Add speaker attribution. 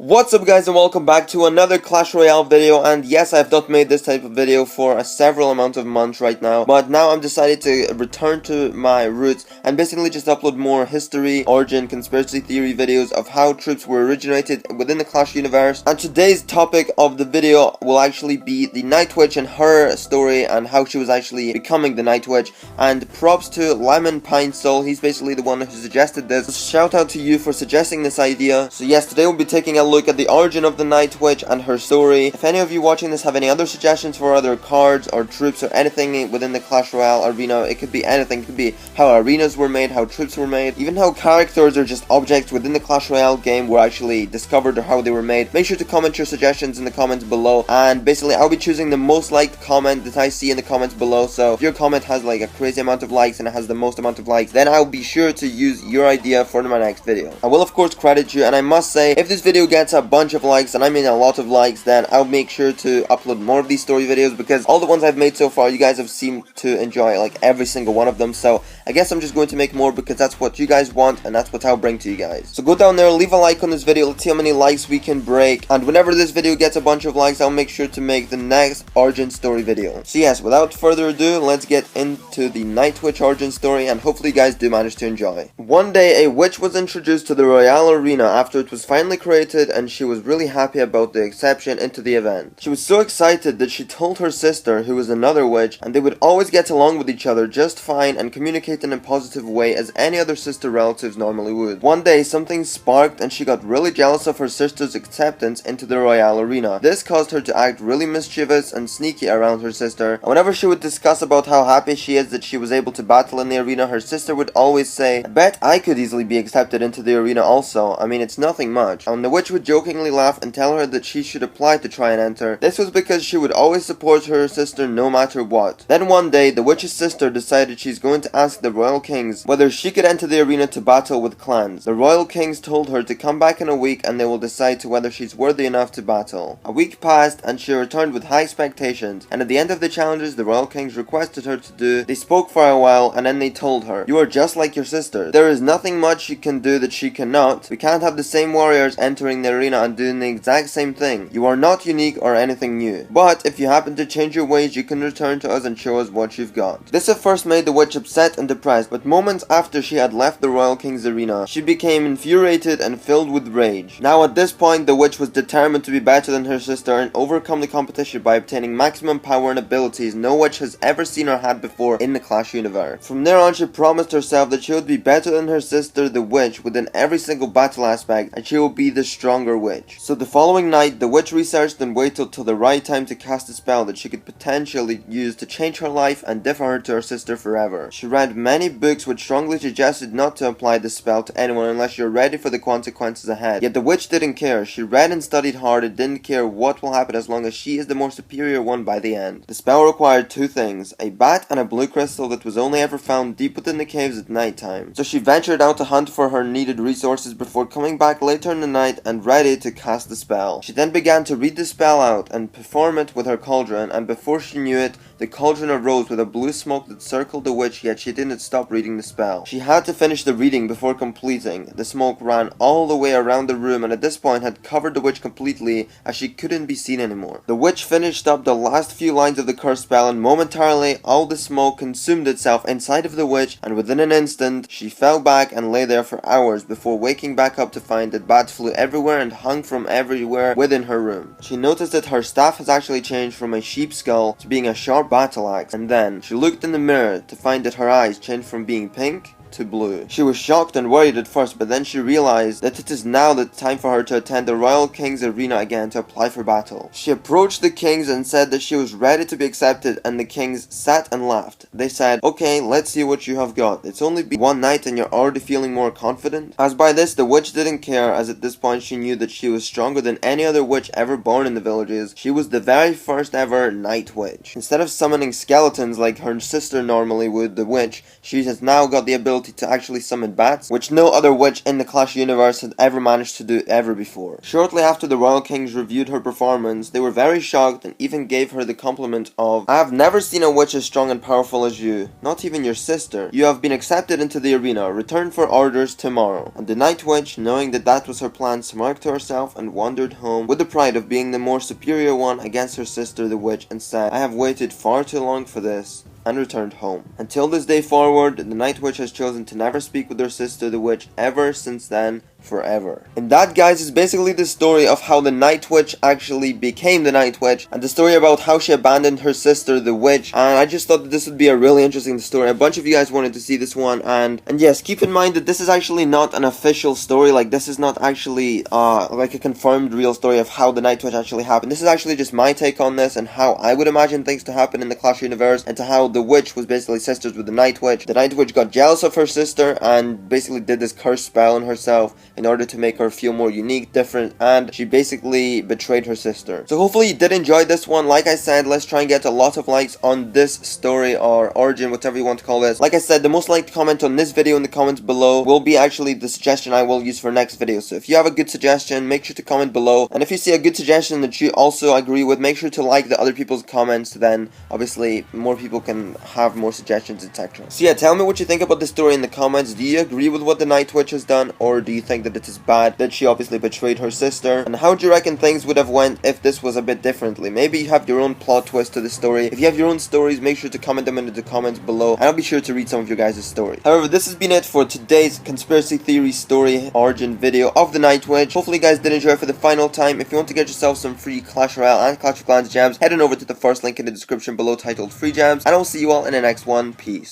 Speaker 1: What's up guys and welcome back to another Clash Royale video. And yes, I have not made this type of video for a several amount of months right now, but now I'm decided to return to my roots and basically just upload more history, origin, conspiracy theory videos of how troops were originated within the Clash universe. And today's topic of the video will actually be the Night Witch and her story and how she was actually becoming the Night Witch. And props to Lemon Pine Soul, he's basically the one who suggested this. So shout out to you for suggesting this idea. So yes, today we'll be taking a look at the origin of the Night Witch and her story. If any of you watching this have any other suggestions for other cards or troops or anything within the Clash Royale arena, it could be anything. It could be how arenas were made, how troops were made, even how characters or just objects within the Clash Royale game were actually discovered or how they were made. Make sure to comment your suggestions in the comments below, and basically I'll be choosing the most liked comment that I see in the comments below. So if your comment has like a crazy amount of likes and it has the most amount of likes, then I'll be sure to use your idea for my next video. I will of course credit you, and I must say, if this video gets a bunch of likes, and I mean a lot of likes, then I'll make sure to upload more of these story videos, because all the ones I've made so far, you guys have seemed to enjoy like every single one of them. So I guess I'm just going to make more because that's what you guys want and that's what I'll bring to you guys. So go down there, leave a like on this video, let's see how many likes we can break, and whenever this video gets a bunch of likes, I'll make sure to make the next origin story video. So yes, without further ado, let's get into the Night Witch origin story, and hopefully you guys do manage to enjoy. One day a witch was introduced to the Royale arena after it was finally created, and she was really happy about the exception into the event. She was so excited that she told her sister, who was another witch, and they would always get along with each other just fine and communicate in a positive way as any other sister relatives normally would. One day something sparked and she got really jealous of her sister's acceptance into the Royale arena. This caused her to act really mischievous and sneaky around her sister, and whenever she would discuss about how happy she is that she was able to battle in the arena, her sister would always say, "I bet I could easily be accepted into the arena also. I mean, it's nothing much." And the witch would jokingly laugh and tell her that she should apply to try and enter. This was because she would always support her sister no matter what. Then one day, the witch's sister decided she's going to ask the royal kings whether she could enter the arena to battle with clans. The royal kings told her to come back in a week and they will decide to whether she's worthy enough to battle. A week passed and she returned with high expectations, and at the end of the challenges the royal kings requested her to do, they spoke for a while and then they told her, "You are just like your sister. There is nothing much you can do that she cannot. We can't have the same warriors entering the arena and doing the exact same thing. You are not unique or anything new. But if you happen to change your ways, you can return to us and show us what you've got." This at first made the witch upset and depressed, but moments after she had left the Royal King's arena, she became infuriated and filled with rage. Now at this point, the witch was determined to be better than her sister and overcome the competition by obtaining maximum power and abilities no witch has ever seen or had before in the Clash universe. From there on, she promised herself that she would be better than her sister, the witch, within every single battle aspect, and she will be the stronger witch. So the following night, the witch researched and waited till the right time to cast a spell that she could potentially use to change her life and differ her to her sister forever. She read many books which strongly suggested not to apply the spell to anyone unless you're ready for the consequences ahead. Yet the witch didn't care. She read and studied hard and didn't care what will happen as long as she is the more superior one by the end. The spell required two things, a bat and a blue crystal that was only ever found deep within the caves at night time. So she ventured out to hunt for her needed resources before coming back later in the night and ready to cast the spell. She then began to read the spell out and perform it with her cauldron, and before she knew it, the cauldron arose with a blue smoke that circled the witch, yet she didn't stop reading the spell. She had to finish the reading before completing. The smoke ran all the way around the room and at this point had covered the witch completely as she couldn't be seen anymore. The witch finished up the last few lines of the cursed spell and momentarily all the smoke consumed itself inside of the witch, and within an instant she fell back and lay there for hours before waking back up to find that bats flew everywhere and hung from everywhere within her room. She noticed that her staff has actually changed from a sheep skull to being a sharp battle axe, and then she looked in the mirror to find that her eyes changed from being pink to blue. She was shocked and worried at first, but then she realized that it is now the time for her to attend the Royal King's arena again to apply for battle. She approached the kings and said that she was ready to be accepted, and the kings sat and laughed. They said, "Okay, let's see what you have got. It's only been one night and you're already feeling more confident?" As by this, the witch didn't care, as at this point she knew that she was stronger than any other witch ever born in the villages. She was the very first ever Night Witch. Instead of summoning skeletons like her sister normally would, the witch, she has now got the ability ability to actually summon bats, which no other witch in the Clash universe had ever managed to do ever before. Shortly after the Royal Kings reviewed her performance, they were very shocked and even gave her the compliment of, "I have never seen a witch as strong and powerful as you, not even your sister. You have been accepted into the arena, return for orders tomorrow." And the Night Witch, knowing that that was her plan, smirked to herself and wandered home with the pride of being the more superior one against her sister the witch, and said, "I have waited far too long for this," and returned home. Until this day forward, the Night Witch has chosen to never speak with her sister the witch ever since then, forever. And that, guys, is basically the story of how the Night Witch actually became the Night Witch, and the story about how she abandoned her sister the witch. And I just thought that this would be a really interesting story. A bunch of you guys wanted to see this one, and yes, keep in mind that this is actually not an official story. Like, this is not actually like a confirmed real story of how the Night Witch actually happened. This is actually just my take on this and how I would imagine things to happen in the Clash universe, and to how the witch was basically sisters with the Night Witch. The Night Witch got jealous of her sister and basically did this cursed spell on herself in order to make her feel more unique, different, and she basically betrayed her sister. So hopefully you did enjoy this one. Like I said, let's try and get a lot of likes on this story or origin, whatever you want to call this. Like I said, the most liked comment on this video in the comments below will be actually the suggestion I will use for next video. So if you have a good suggestion, make sure to comment below. And if you see a good suggestion that you also agree with, make sure to like the other people's comments. Then obviously more people can have more suggestions, etc. So yeah, tell me what you think about the story in the comments. Do you agree with what the Night Witch has done, or do you think that it is bad that she obviously betrayed her sister? And how do you reckon things would have went if this was a bit differently? Maybe you have your own plot twist to the story. If you have your own stories, make sure to comment them into the comments below, and I'll be sure to read some of your guys' stories. However, this has been it for today's conspiracy theory story origin video of the Night Witch. Hopefully you guys did enjoy it for the final time. If you want to get yourself some free Clash Royale and Clash of Clans gems, head on over to the first link in the description below titled Free Gems, and I'll see you all in the next one. Peace.